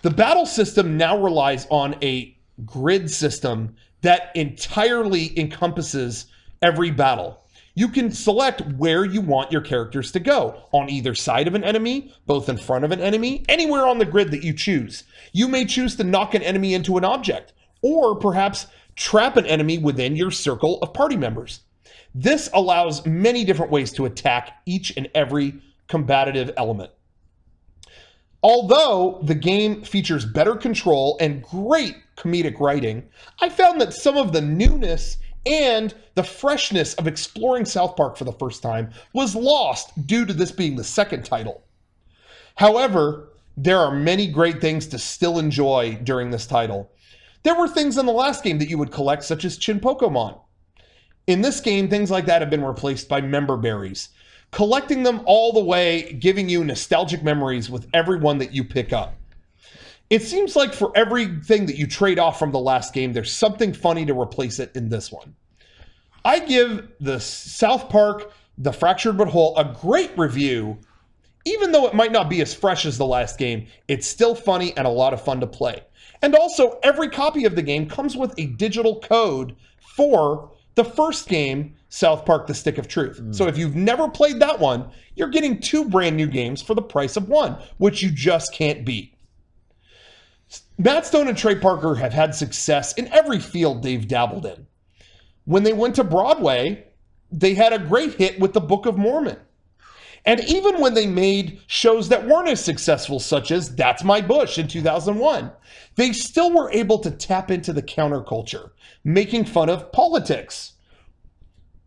[SPEAKER 1] The battle system now relies on a grid system that entirely encompasses every battle. You can select where you want your characters to go, on either side of an enemy, both in front of an enemy, anywhere on the grid that you choose. You may choose to knock an enemy into an object, or perhaps trap an enemy within your circle of party members. This allows many different ways to attack each and every combative element. Although the game features better control and great comedic writing, I found that some of the newness and the freshness of exploring South Park for the first time was lost due to this being the second title. However, there are many great things to still enjoy during this title. There were things in the last game that you would collect, such as Chin Pokemon. In this game, things like that have been replaced by member berries. Collecting them all the way, giving you nostalgic memories with everyone that you pick up. It seems like for everything that you trade off from the last game, there's something funny to replace it in this one. I give the South Park: The Fractured Butthole a great review. Even though it might not be as fresh as the last game, it's still funny and a lot of fun to play. And also, every copy of the game comes with a digital code for the first game, South Park: The Stick of Truth. So if you've never played that one, you're getting 2 brand new games for the price of 1, which you just can't beat. Matt Stone and Trey Parker have had success in every field they've dabbled in. When they went to Broadway, they had a great hit with the Book of Mormon. And even when they made shows that weren't as successful, such as That's My Bush in 2001, they still were able to tap into the counterculture, making fun of politics.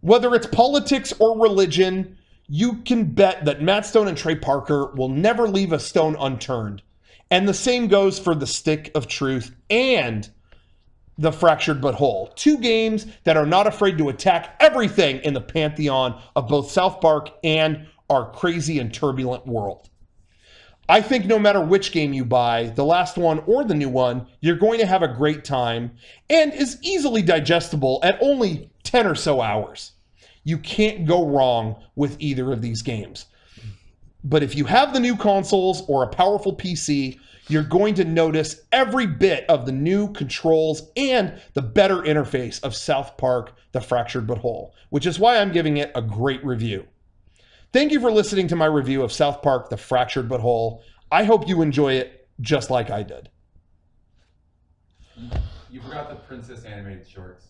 [SPEAKER 1] Whether it's politics or religion, you can bet that Matt Stone and Trey Parker will never leave a stone unturned. And the same goes for The Stick of Truth and The Fractured Butthole. 2 games that are not afraid to attack everything in the pantheon of both South Park and our crazy and turbulent world. I think no matter which game you buy, the last one or the new one, you're going to have a great time and is easily digestible at only 10 or so hours. You can't go wrong with either of these games. But if you have the new consoles or a powerful PC, you're going to notice every bit of the new controls and the better interface of South Park: The Fractured Butthole, which is why I'm giving it a great review. Thank you for listening to my review of South Park: The Fractured Butthole. I hope you enjoy it just like I did.
[SPEAKER 5] You forgot the Princess animated shorts.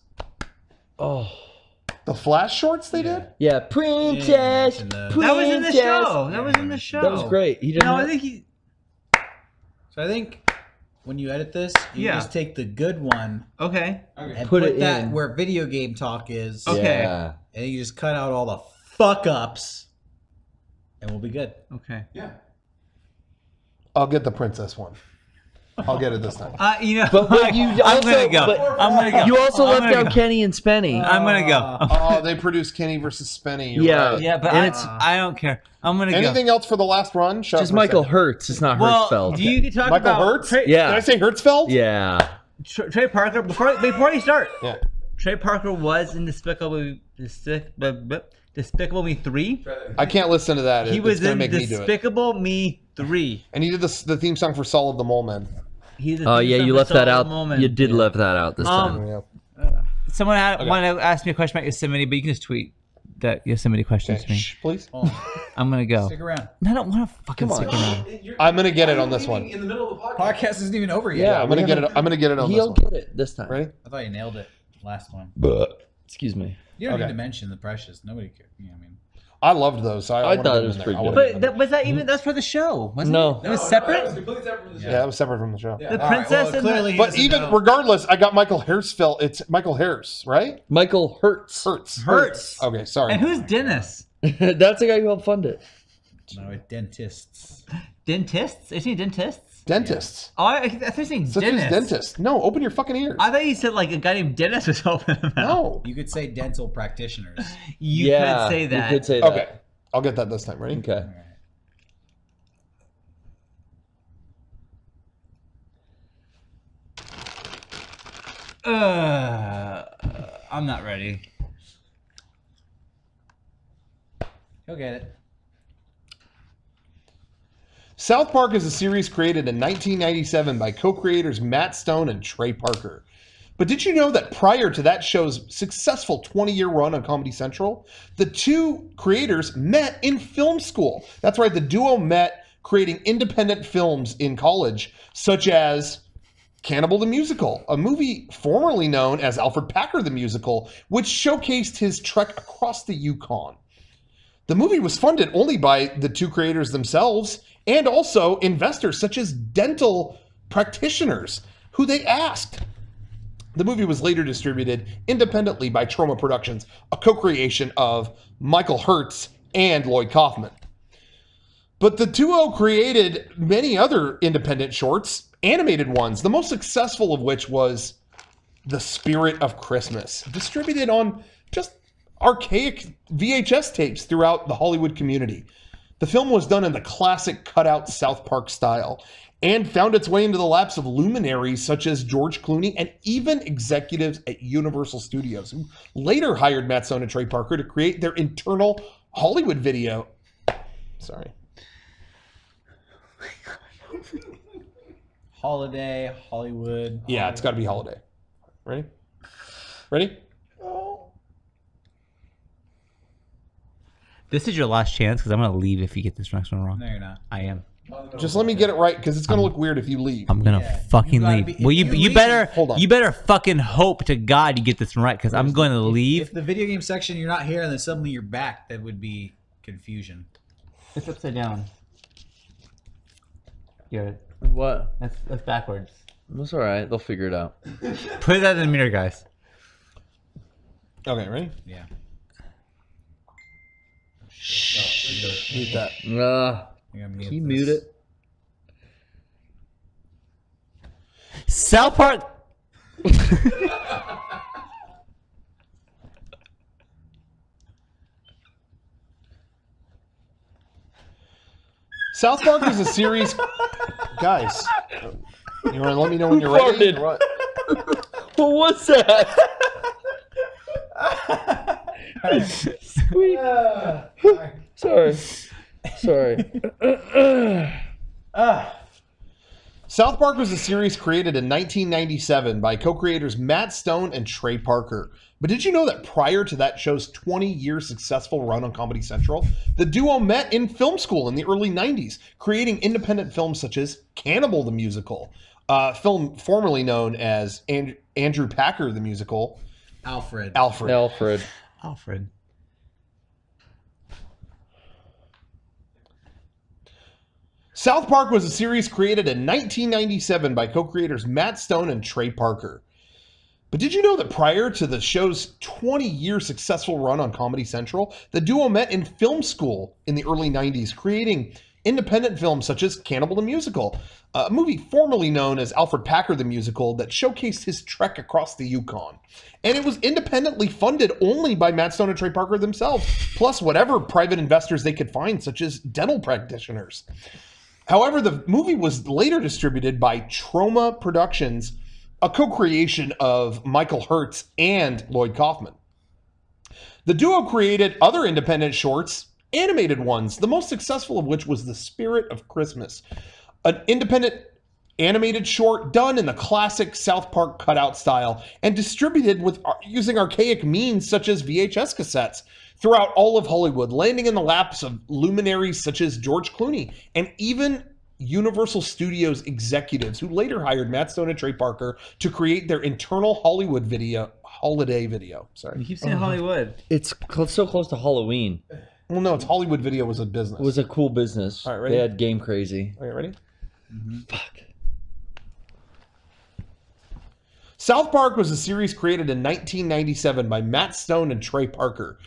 [SPEAKER 2] Oh.
[SPEAKER 1] The Flash shorts they did?
[SPEAKER 2] Yeah, Princess.
[SPEAKER 3] That was in the show. That was in the show.
[SPEAKER 2] That was great. He didn't
[SPEAKER 3] No,
[SPEAKER 2] have-
[SPEAKER 3] I think he.
[SPEAKER 4] So I think when you edit this, you
[SPEAKER 3] Yeah.
[SPEAKER 4] just take the good one
[SPEAKER 3] Okay.
[SPEAKER 5] Okay.
[SPEAKER 4] and
[SPEAKER 2] Put
[SPEAKER 4] put
[SPEAKER 2] it
[SPEAKER 4] that
[SPEAKER 2] in.
[SPEAKER 4] where video game talk is.
[SPEAKER 3] Okay.
[SPEAKER 2] Yeah.
[SPEAKER 4] And you just cut out all the fuck ups, and we'll be good.
[SPEAKER 3] Okay.
[SPEAKER 5] Yeah.
[SPEAKER 1] I'll get the princess one. I'll get it this time.
[SPEAKER 3] You know,
[SPEAKER 2] But what you
[SPEAKER 3] I'm
[SPEAKER 2] also-
[SPEAKER 3] gonna go.
[SPEAKER 2] but-
[SPEAKER 3] I'm gonna go.
[SPEAKER 2] You also
[SPEAKER 3] I'm
[SPEAKER 2] left
[SPEAKER 3] gonna
[SPEAKER 2] out
[SPEAKER 3] go.
[SPEAKER 2] Kenny and Spenny.
[SPEAKER 3] I'm gonna go.
[SPEAKER 1] Oh, they produced Kenny versus Spenny. You're
[SPEAKER 2] Yeah.
[SPEAKER 1] right.
[SPEAKER 3] Yeah, but
[SPEAKER 2] And it's-
[SPEAKER 3] I don't care. I'm gonna
[SPEAKER 1] Anything
[SPEAKER 3] go.
[SPEAKER 1] else for the last run? Shut up
[SPEAKER 2] Just
[SPEAKER 1] for a
[SPEAKER 2] Michael
[SPEAKER 1] second.
[SPEAKER 2] Hertz. It's not
[SPEAKER 3] Well,
[SPEAKER 2] Hertzfeld.
[SPEAKER 3] do you talk
[SPEAKER 1] Michael
[SPEAKER 3] about
[SPEAKER 1] Hertz?
[SPEAKER 2] Yeah.
[SPEAKER 1] Did I say Hertzfeld?
[SPEAKER 2] Yeah.
[SPEAKER 3] Trey Parker before you start?
[SPEAKER 1] Yeah.
[SPEAKER 3] Trey Parker was in Despicable Me 3.
[SPEAKER 1] I can't listen to that.
[SPEAKER 3] He
[SPEAKER 1] It's
[SPEAKER 3] was
[SPEAKER 1] gonna
[SPEAKER 3] in
[SPEAKER 1] make me do it.
[SPEAKER 3] Despicable Me 3.
[SPEAKER 1] And he did the theme song for Solid the Mole Man.
[SPEAKER 2] Oh yeah, you left that out. You did left that out this time.
[SPEAKER 1] Yeah.
[SPEAKER 3] Someone
[SPEAKER 1] Okay.
[SPEAKER 3] wanted to ask me a question about Yosemite, but you can just tweet that Yosemite question
[SPEAKER 1] Okay,
[SPEAKER 3] to me.
[SPEAKER 1] shh, please.
[SPEAKER 3] I'm gonna go.
[SPEAKER 4] Stick around.
[SPEAKER 3] I don't want to fucking
[SPEAKER 2] Come on.
[SPEAKER 3] stick around.
[SPEAKER 1] I'm gonna get it on this one.
[SPEAKER 5] In the middle of the podcast.
[SPEAKER 4] Podcast isn't even over yet.
[SPEAKER 1] Yeah, I'm gonna get it. I'm gonna get it on this
[SPEAKER 2] He'll
[SPEAKER 1] one.
[SPEAKER 2] get it this time.
[SPEAKER 1] Ready?
[SPEAKER 4] I thought you nailed it last one.
[SPEAKER 2] Excuse me.
[SPEAKER 4] You don't
[SPEAKER 1] Okay.
[SPEAKER 4] need to mention the Precious. Nobody cares. You know what I mean?
[SPEAKER 1] I loved those. So I
[SPEAKER 2] I
[SPEAKER 1] wanted
[SPEAKER 2] thought
[SPEAKER 1] them
[SPEAKER 2] it was
[SPEAKER 1] in there.
[SPEAKER 2] pretty
[SPEAKER 1] I
[SPEAKER 2] good.
[SPEAKER 1] wanted them
[SPEAKER 3] But
[SPEAKER 1] in
[SPEAKER 3] that, was that even? That's for the show, wasn't
[SPEAKER 2] No.
[SPEAKER 3] it? It was
[SPEAKER 5] That
[SPEAKER 3] separate.
[SPEAKER 5] was completely separate from the show.
[SPEAKER 1] there. Yeah, it was separate from the show.
[SPEAKER 5] Yeah.
[SPEAKER 3] The
[SPEAKER 4] All right,
[SPEAKER 3] princess
[SPEAKER 4] well,
[SPEAKER 3] and
[SPEAKER 4] clearly he
[SPEAKER 1] But
[SPEAKER 4] doesn't
[SPEAKER 1] even
[SPEAKER 4] know.
[SPEAKER 1] regardless, I got Michael Hertzfeld. It's Michael Harris, right?
[SPEAKER 2] Michael Hertz.
[SPEAKER 3] Hertz.
[SPEAKER 1] Okay, sorry.
[SPEAKER 3] And who's Dennis?
[SPEAKER 2] That's the guy who helped fund it.
[SPEAKER 4] No, dentists.
[SPEAKER 3] Dentists? Is he dentists?
[SPEAKER 1] Dentists.
[SPEAKER 3] Oh, I thought you were saying
[SPEAKER 1] Such as
[SPEAKER 3] Dennis.
[SPEAKER 1] dentist. No, open your fucking ears.
[SPEAKER 3] I thought you said like a guy named Dennis was helping him out.
[SPEAKER 1] No.
[SPEAKER 4] You could say dental practitioners.
[SPEAKER 3] You
[SPEAKER 2] Yeah,
[SPEAKER 3] could say that.
[SPEAKER 2] You could say that.
[SPEAKER 1] Okay, I'll get that this time. Ready?
[SPEAKER 2] Okay.
[SPEAKER 3] I'm not ready.
[SPEAKER 4] He'll get it.
[SPEAKER 1] South Park is a series created in 1997 by co-creators Matt Stone and Trey Parker. But did you know that prior to that show's successful 20-year run on Comedy Central, the two creators met in film school? That's right, the duo met creating independent films in college, such as Cannibal the Musical, a movie formerly known as Alfred Packer the Musical, which showcased his trek across the Yukon. The movie was funded only by the two creators themselves and also investors such as dental practitioners who they asked. The movie was later distributed independently by Troma Productions, a co-creation of Michael Hertz and Lloyd Kaufman. But the duo created many other independent shorts, animated ones, the most successful of which was The Spirit of Christmas, distributed on just archaic VHS tapes throughout the Hollywood community. The film was done in the classic cutout South Park style and found its way into the laps of luminaries such as George Clooney and even executives at Universal Studios, who later hired Matt Stone and Trey Parker to create their internal Hollywood video. Sorry.
[SPEAKER 4] Holiday, Hollywood.
[SPEAKER 1] Yeah, it's got to be holiday. Ready? Ready?
[SPEAKER 3] This is your last chance because I'm gonna leave if you get this next one wrong.
[SPEAKER 4] No, you're not.
[SPEAKER 3] I am.
[SPEAKER 1] Just let me get it right because it's going to look weird if you leave.
[SPEAKER 3] I'm gonna fucking
[SPEAKER 4] you gotta
[SPEAKER 3] leave.
[SPEAKER 4] be-
[SPEAKER 3] Well,
[SPEAKER 4] if you
[SPEAKER 3] you
[SPEAKER 4] leave-
[SPEAKER 3] better
[SPEAKER 1] Hold on.
[SPEAKER 3] you better fucking hope to God you get this right because I'm going to leave.
[SPEAKER 4] If the video game section you're not here and then suddenly you're back, that would be confusion.
[SPEAKER 3] It's upside down. Yeah,
[SPEAKER 2] What?
[SPEAKER 3] that's backwards.
[SPEAKER 2] That's all right. They'll figure it out.
[SPEAKER 3] Put that in the mirror, guys.
[SPEAKER 1] Okay, ready?
[SPEAKER 4] Yeah.
[SPEAKER 1] Mute that.
[SPEAKER 4] I gotta
[SPEAKER 2] Can you mute
[SPEAKER 4] this.
[SPEAKER 2] it?
[SPEAKER 3] South Park.
[SPEAKER 1] South Park is a series. Guys, you want to let me know when you're ready?
[SPEAKER 2] Farted.
[SPEAKER 1] or what?
[SPEAKER 2] What was that? Squeak. Sorry.
[SPEAKER 1] South Park was a series created in 1997 by co-creators Matt Stone and Trey Parker. But did you know that prior to that show's 20-year successful run on Comedy Central, the duo met in film school in the early 90s, creating independent films such as Cannibal the Musical, a film formerly known as Andrew Packer the Musical.
[SPEAKER 4] Alfred.
[SPEAKER 2] Alfred.
[SPEAKER 1] South Park was a series created in 1997 by co-creators Matt Stone and Trey Parker. But did you know that prior to the show's 20-year successful run on Comedy Central, the duo met in film school in the early 90s, creating independent films such as Cannibal the Musical, a movie formerly known as Alfred Packer the Musical that showcased his trek across the Yukon. And it was independently funded only by Matt Stone and Trey Parker themselves, plus whatever private investors they could find, such as dental practitioners. However, the movie was later distributed by Troma Productions, a co-creation of Michael Hertz and Lloyd Kaufman. The duo created other independent shorts, animated ones, the most successful of which was The Spirit of Christmas, an independent animated short done in the classic South Park cutout style and distributed with using archaic means such as VHS cassettes throughout all of Hollywood, landing in the laps of luminaries such as George Clooney and even Universal Studios executives who later hired Matt Stone and Trey Parker to create their internal holiday video. Sorry.
[SPEAKER 3] You keep saying Hollywood.
[SPEAKER 2] It's so close to Halloween.
[SPEAKER 1] Well, no, it's Hollywood Video was a business.
[SPEAKER 2] It was a cool business.
[SPEAKER 1] All right, ready?
[SPEAKER 2] They had Game Crazy.
[SPEAKER 1] Are you ready?
[SPEAKER 2] Fuck.
[SPEAKER 1] South Park was a series created in 1997 by Matt Stone and Trey Parker.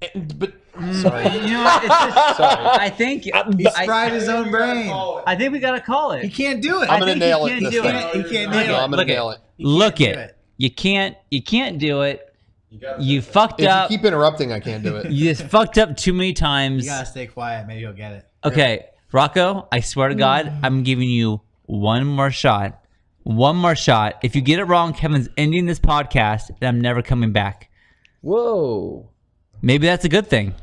[SPEAKER 1] Sorry.
[SPEAKER 3] You know what? It's just,
[SPEAKER 1] Sorry.
[SPEAKER 3] I think
[SPEAKER 4] He's fried his own brain.
[SPEAKER 3] I think we gotta call it.
[SPEAKER 4] He can't do it.
[SPEAKER 1] I'm going to
[SPEAKER 3] think
[SPEAKER 1] nail
[SPEAKER 3] he
[SPEAKER 1] it
[SPEAKER 3] can't
[SPEAKER 1] this
[SPEAKER 3] do
[SPEAKER 1] time.
[SPEAKER 3] it.
[SPEAKER 4] He can't
[SPEAKER 3] Look
[SPEAKER 4] nail
[SPEAKER 3] at
[SPEAKER 4] it.
[SPEAKER 1] I'm going to nail it.
[SPEAKER 3] Look
[SPEAKER 4] do
[SPEAKER 3] it.
[SPEAKER 4] it.
[SPEAKER 3] You can't do it. You fucked
[SPEAKER 1] If you
[SPEAKER 3] up.
[SPEAKER 1] keep interrupting, I can't do it.
[SPEAKER 3] You just fucked up too many times.
[SPEAKER 4] You gotta stay quiet. Maybe he'll get it.
[SPEAKER 3] Okay, Rocco, I swear to God, I'm giving you one more shot. One more shot. If you get it wrong, Kevin's ending this podcast, and I'm never coming back.
[SPEAKER 2] Whoa.
[SPEAKER 3] Maybe that's a good thing.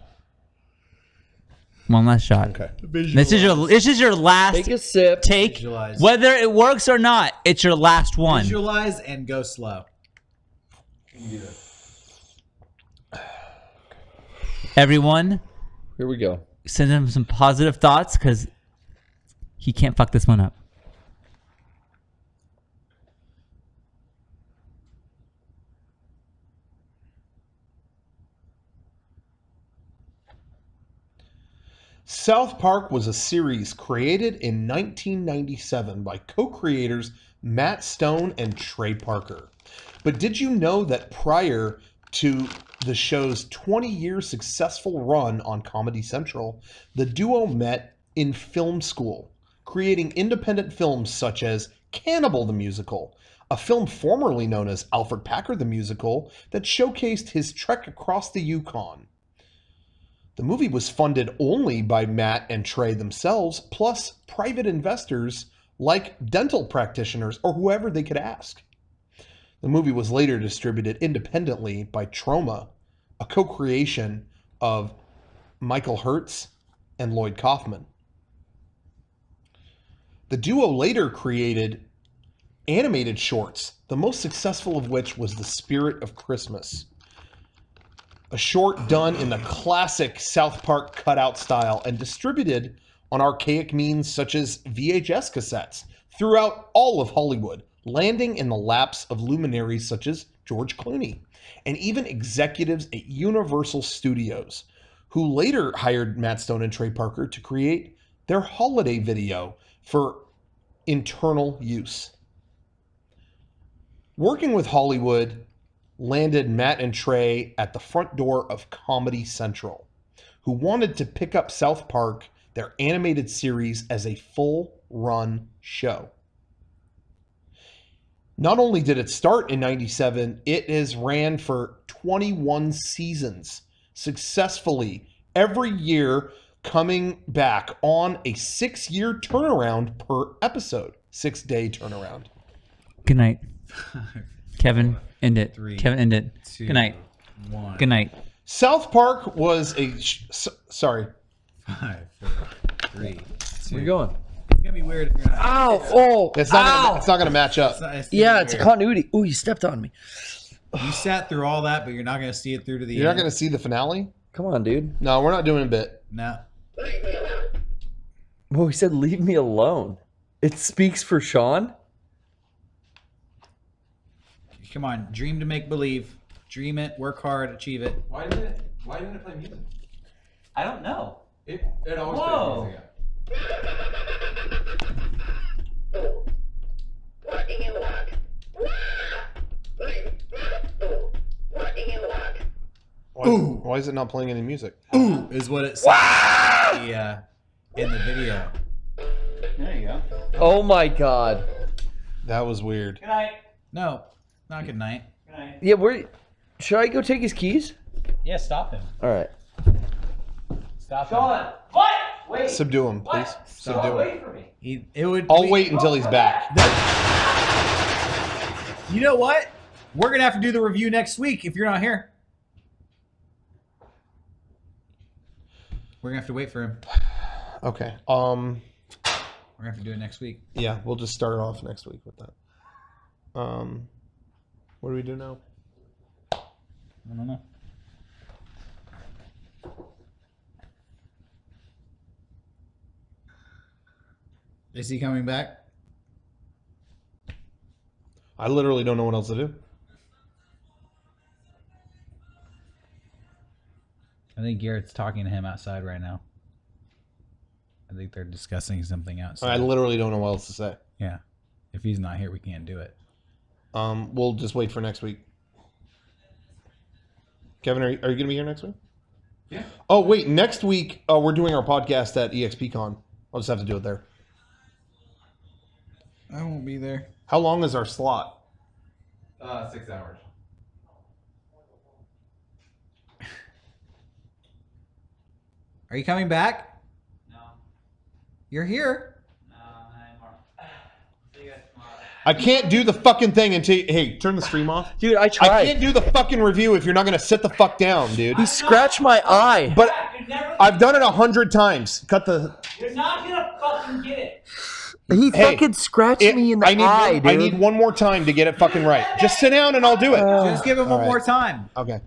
[SPEAKER 3] One last shot.
[SPEAKER 1] Okay.
[SPEAKER 3] This is your last
[SPEAKER 2] Take a sip.
[SPEAKER 3] take.
[SPEAKER 4] Visualize.
[SPEAKER 3] Whether it works or not, it's your last one.
[SPEAKER 4] Visualize and go slow.
[SPEAKER 3] Everyone,
[SPEAKER 2] Here we go.
[SPEAKER 3] send him some positive thoughts because he can't fuck this one up.
[SPEAKER 1] South Park was a series created in 1997 by co-creators Matt Stone and Trey Parker. But did you know that prior to the show's 20-year successful run on Comedy Central, the duo met in film school, creating independent films such as Cannibal the Musical, a film formerly known as Alfred Packer the Musical that showcased his trek across the Yukon. The movie was funded only by Matt and Trey themselves, plus private investors like dental practitioners or whoever they could ask. The movie was later distributed independently by Troma, a co-creation of Michael Hertz and Lloyd Kaufman. The duo later created animated shorts, the most successful of which was The Spirit of Christmas, a short done in the classic South Park cutout style and distributed on archaic means such as VHS cassettes throughout all of Hollywood, landing in the laps of luminaries such as George Clooney, and even executives at Universal Studios, who later hired Matt Stone and Trey Parker to create their holiday video for internal use. Working with Hollywood landed Matt and Trey at the front door of Comedy Central, who wanted to pick up South Park, their animated series, as a full-run show. Not only did it start in 97, it has ran for 21 seasons, successfully every year, coming back on a 6-year turnaround per episode. 6-day turnaround.
[SPEAKER 3] Good night. Kevin, end it.
[SPEAKER 4] 3,
[SPEAKER 3] Kevin, end it.
[SPEAKER 4] 2,
[SPEAKER 3] Good night.
[SPEAKER 4] 1.
[SPEAKER 3] Good night.
[SPEAKER 1] South Park was a... sorry.
[SPEAKER 4] 5, 4, 3, 2.
[SPEAKER 2] Where you going?
[SPEAKER 4] It's gonna be weird if you're not.
[SPEAKER 2] Ow! Oh!
[SPEAKER 1] It's not gonna match up.
[SPEAKER 4] It's gonna
[SPEAKER 2] Yeah,
[SPEAKER 4] be
[SPEAKER 2] it's a
[SPEAKER 4] weird.
[SPEAKER 2] continuity. Ooh, you stepped on me.
[SPEAKER 4] You sat through all that, but you're not gonna see it through to the
[SPEAKER 1] You're
[SPEAKER 4] end.
[SPEAKER 1] not gonna see the finale?
[SPEAKER 2] Come on, dude.
[SPEAKER 1] No, we're not doing a bit.
[SPEAKER 4] No.
[SPEAKER 2] Well, he said, leave me alone. It speaks for Sean?
[SPEAKER 4] Come on, dream to make believe. Dream it, work hard, achieve it.
[SPEAKER 5] Why didn't it play music?
[SPEAKER 3] I don't know.
[SPEAKER 5] It always
[SPEAKER 3] Whoa.
[SPEAKER 5] plays music.
[SPEAKER 6] What do you want? What do you want?
[SPEAKER 1] Why is it not playing any music?
[SPEAKER 4] Ooh is what it says in the video.
[SPEAKER 3] There you go.
[SPEAKER 2] Oh my god.
[SPEAKER 1] That was weird.
[SPEAKER 3] Good night.
[SPEAKER 4] No, not good night.
[SPEAKER 3] Good night.
[SPEAKER 2] Yeah, where... Should I go take his keys?
[SPEAKER 3] Yeah, stop him.
[SPEAKER 2] All right.
[SPEAKER 3] Stop him. Sean! What? Wait.
[SPEAKER 1] Subdue him, please. Subdue him.
[SPEAKER 3] for me.
[SPEAKER 4] It would.
[SPEAKER 1] I'll wait until he's back.
[SPEAKER 4] You know what? We're gonna have to do the review next week if you're not here. We're gonna have to wait for him.
[SPEAKER 1] Okay.
[SPEAKER 4] We're gonna have to do it next week.
[SPEAKER 1] Yeah, we'll just start off next week with that. What do we do now?
[SPEAKER 4] I don't know. Is he coming back?
[SPEAKER 1] I literally don't know what else to do.
[SPEAKER 4] I think Garrett's talking to him outside right now. I think they're discussing something outside.
[SPEAKER 1] I literally don't know what else to say.
[SPEAKER 4] Yeah. If he's not here, we can't do it.
[SPEAKER 1] We'll just wait for next week. Kevin, are you going to be here next week?
[SPEAKER 5] Yeah.
[SPEAKER 1] Oh, wait. Next week, we're doing our podcast at EXPCon. I'll just have to do it there.
[SPEAKER 4] I won't be there.
[SPEAKER 1] How long is our slot?
[SPEAKER 5] 6 hours.
[SPEAKER 4] Are you coming back?
[SPEAKER 3] No.
[SPEAKER 4] You're here.
[SPEAKER 3] No, not anymore. See you guys tomorrow.
[SPEAKER 1] I can't do the fucking thing until hey, turn the stream off.
[SPEAKER 2] Dude, I
[SPEAKER 1] I
[SPEAKER 2] tried.
[SPEAKER 1] can't do the fucking review if you're not gonna sit the fuck down, dude.
[SPEAKER 2] He scratched my eye.
[SPEAKER 1] But I've done it 100 times. Cut the.
[SPEAKER 7] You're not gonna fucking get it.
[SPEAKER 2] He
[SPEAKER 1] Hey,
[SPEAKER 2] fucking scratched me in the
[SPEAKER 1] I need
[SPEAKER 2] eye,
[SPEAKER 1] one,
[SPEAKER 2] dude.
[SPEAKER 1] I need one more time to get it fucking right. Just sit down and I'll do it.
[SPEAKER 3] Just give him one
[SPEAKER 1] All
[SPEAKER 3] more
[SPEAKER 1] right.
[SPEAKER 3] time.
[SPEAKER 1] Okay.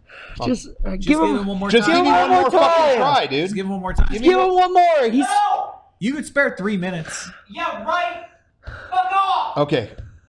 [SPEAKER 2] Just
[SPEAKER 3] Just
[SPEAKER 2] give him
[SPEAKER 3] one more
[SPEAKER 1] Just
[SPEAKER 3] time.
[SPEAKER 1] give me one more fucking
[SPEAKER 2] time.
[SPEAKER 1] try, dude.
[SPEAKER 3] Just give him one more time.
[SPEAKER 2] give him one more. He's
[SPEAKER 7] No!
[SPEAKER 3] You could spare 3 minutes.
[SPEAKER 7] Yeah, right. Fuck off.
[SPEAKER 1] Okay.